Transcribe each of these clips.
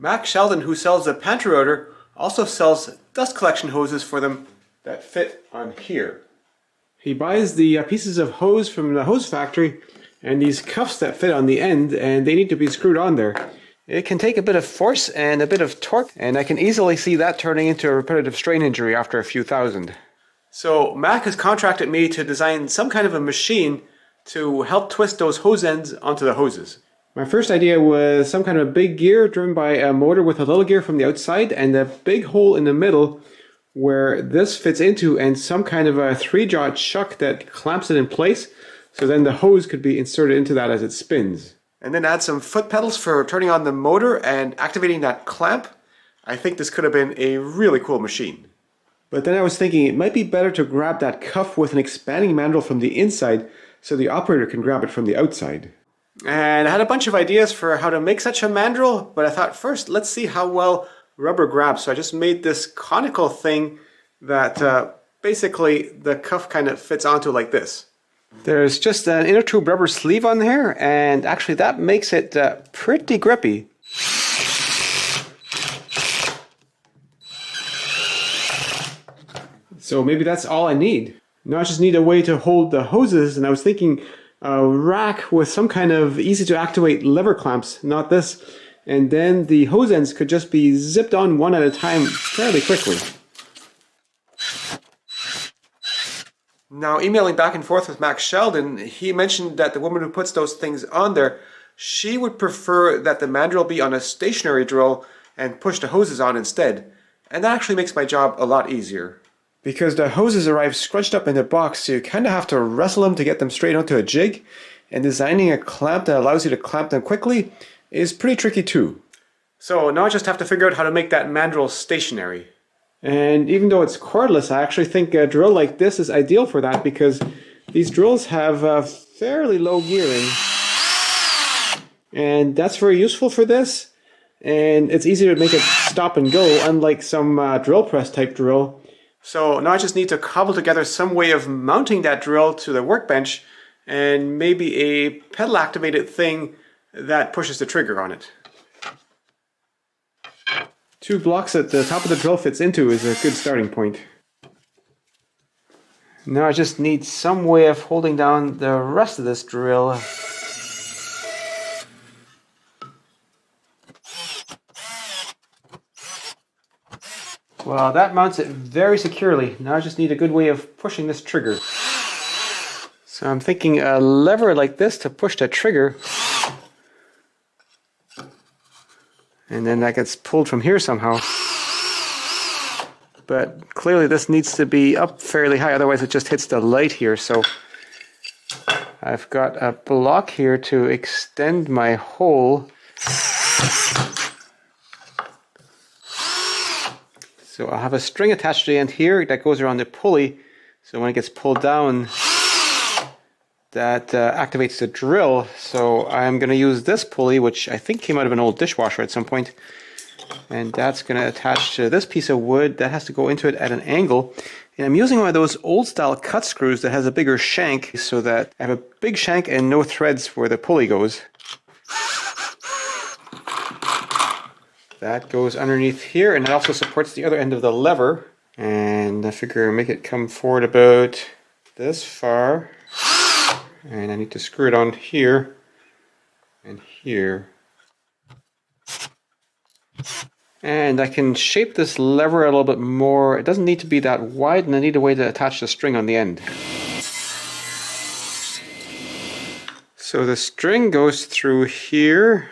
Mac Sheldon, who sells the Pantorouters, also sells dust collection hoses for them that fit on here. He buys the pieces of hose from the hose factory and these cuffs that fit on the end, and they need to be screwed on there. It can take a bit of force and a bit of torque, and I can easily see that turning into a repetitive strain injury after a few thousand. So Mac has contracted me to design some kind of a machine to help twist those hose ends onto the hoses. My first idea was some kind of a big gear driven by a motor with a little gear from the outside and a big hole in the middle where this fits into, and some kind of a 3-jaw chuck that clamps it in place, so then the hose could be inserted into that as it spins. And then add some foot pedals for turning on the motor and activating that clamp. I think this could have been a really cool machine. But then I was thinking it might be better to grab that cuff with an expanding mandrel from the inside so the operator can grab it from the outside. And I had a bunch of ideas for how to make such a mandrel, but I thought first let's see how well rubber grabs. So I just made this conical thing that basically the cuff kind of fits onto like this. There's just an inner tube rubber sleeve on there, and actually that makes it pretty grippy. So maybe that's all I need. Now I just need a way to hold the hoses, and I was thinking a rack with some kind of easy to activate lever clamps, not this, and then the hose ends could just be zipped on one at a time fairly quickly. Now, emailing back and forth with Mac Sheldon, he mentioned that the woman who puts those things on there, she would prefer that the mandrel be on a stationary drill and push the hoses on instead. And that actually makes my job a lot easier. Because the hoses arrive scrunched up in the box, so you kind of have to wrestle them to get them straight onto a jig, and designing a clamp that allows you to clamp them quickly is pretty tricky too. So now I just have to figure out how to make that mandrel stationary. And even though it's cordless, I actually think a drill like this is ideal for that, because these drills have fairly low gearing, and that's very useful for this, and it's easy to make it stop and go, unlike some drill press type drill. So now I just need to cobble together some way of mounting that drill to the workbench, and maybe a pedal activated thing that pushes the trigger on it. 2 blocks that the top of the drill fits into is a good starting point. Now I just need some way of holding down the rest of this drill. Well, that mounts it very securely. Now I just need a good way of pushing this trigger. So I'm thinking a lever like this to push the trigger. And then that gets pulled from here somehow. But clearly this needs to be up fairly high, otherwise it just hits the light here. So I've got a block here to extend my hole. So I'll have a string attached to the end here that goes around the pulley. So when it gets pulled down, that activates the drill. So I'm going to use this pulley, which I think came out of an old dishwasher at some point. And that's going to attach to this piece of wood that has to go into it at an angle. And I'm using one of those old style cut screws that has a bigger shank, so that I have a big shank and no threads where the pulley goes. That goes underneath here, and it also supports the other end of the lever. And I figure make it come forward about this far. And I need to screw it on here and here. And I can shape this lever a little bit more. It doesn't need to be that wide, and I need a way to attach the string on the end. So the string goes through here,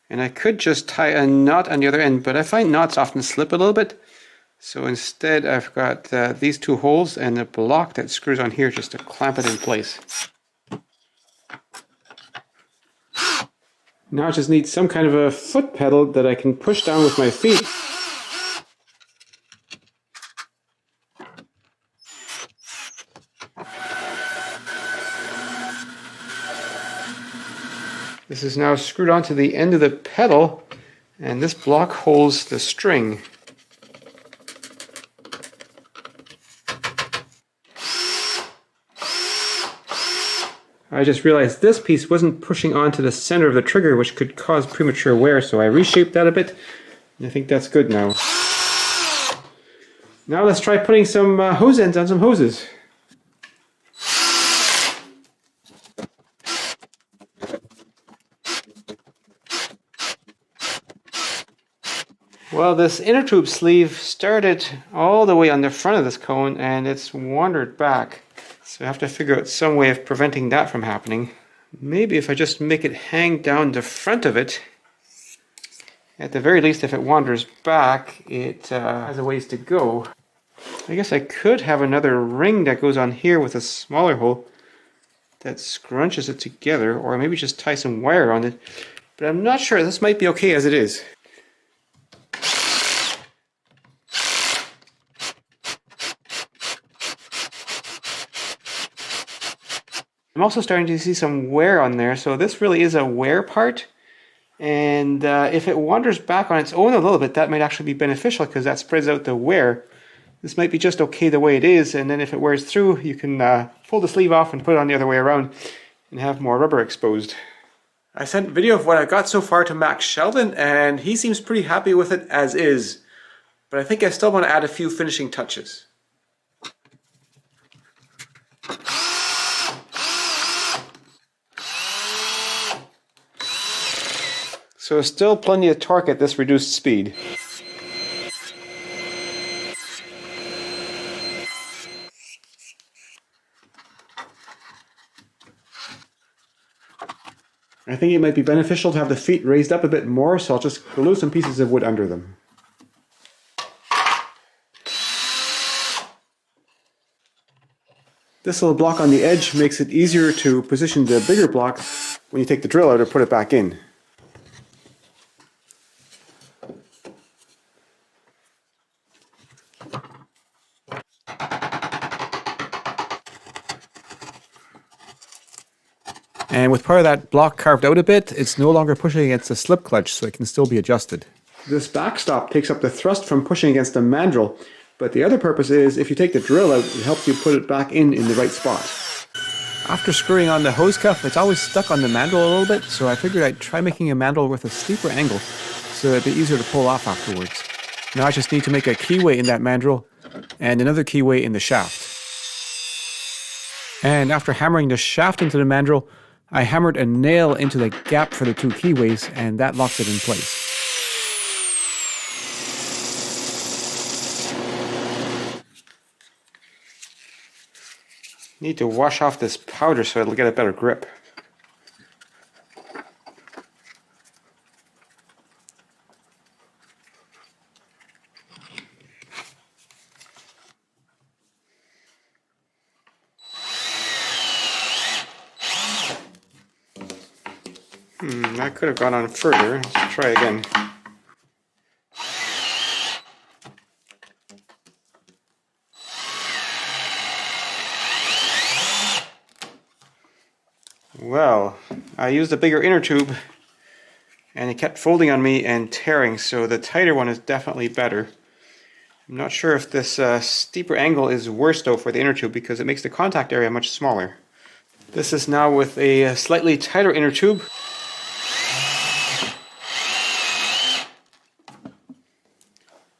and I could just tie a knot on the other end, but I find knots often slip a little bit. So instead I've got these 2 holes and a block that screws on here just to clamp it in place. Now I just need some kind of a foot pedal that I can push down with my feet. This is now screwed onto the end of the pedal, and this block holds the string. I just realized this piece wasn't pushing onto the center of the trigger, which could cause premature wear, so I reshaped that a bit, and I think that's good now. Now let's try putting some hose ends on some hoses. Well, this inner tube sleeve started all the way on the front of this cone and it's wandered back. So I have to figure out some way of preventing that from happening. Maybe if I just make it hang down the front of it, at the very least if it wanders back, it has a ways to go. I guess I could have another ring that goes on here with a smaller hole that scrunches it together, or maybe just tie some wire on it. But I'm not sure. This might be okay as it is. I'm also starting to see some wear on there, so this really is a wear part. And if it wanders back on its own a little bit, that might actually be beneficial because that spreads out the wear. This might be just okay the way it is, and then if it wears through, you can pull the sleeve off and put it on the other way around and have more rubber exposed. I sent a video of what I got so far to Mac Sheldon, and he seems pretty happy with it as is. But I think I still want to add a few finishing touches. So still plenty of torque at this reduced speed. I think it might be beneficial to have the feet raised up a bit more, so I'll just glue some pieces of wood under them. This little block on the edge makes it easier to position the bigger block when you take the drill out or put it back in. And with part of that block carved out a bit, it's no longer pushing against the slip clutch, so it can still be adjusted. This backstop takes up the thrust from pushing against the mandrel, but the other purpose is if you take the drill out, it helps you put it back in the right spot. After screwing on the hose cuff, it's always stuck on the mandrel a little bit, so I figured I'd try making a mandrel with a steeper angle, so it'd be easier to pull off afterwards. Now I just need to make a keyway in that mandrel, and another keyway in the shaft. And after hammering the shaft into the mandrel, I hammered a nail into the gap for the two keyways, and that locks it in place. Need to wash off this powder so it'll get a better grip. That could have gone on further. Let's try again. Well, I used a bigger inner tube and it kept folding on me and tearing, so the tighter one is definitely better. I'm not sure if this steeper angle is worse though for the inner tube because it makes the contact area much smaller. This is now with a slightly tighter inner tube.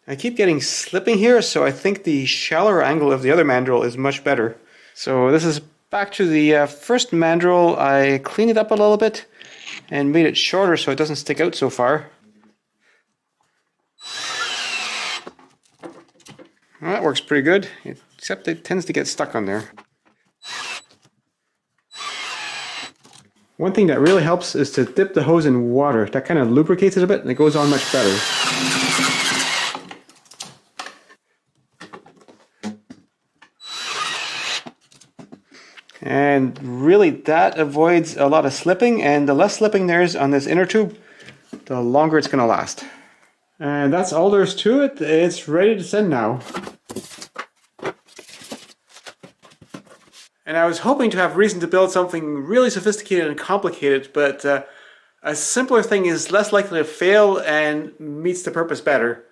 I keep getting slipping here, so I think the shallower angle of the other mandrel is much better. So this is back to the first mandrel. I cleaned it up a little bit and made it shorter so it doesn't stick out so far. Well, that works pretty good, except it tends to get stuck on there. One thing that really helps is to dip the hose in water. That kind of lubricates it a bit and it goes on much better. And really that avoids a lot of slipping, and the less slipping there is on this inner tube, the longer it's going to last. And that's all there is to it. It's ready to send now. And I was hoping to have reason to build something really sophisticated and complicated, but a simpler thing is less likely to fail and meets the purpose better.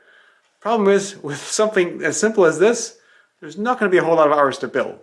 Problem is, with something as simple as this, there's not going to be a whole lot of hours to build.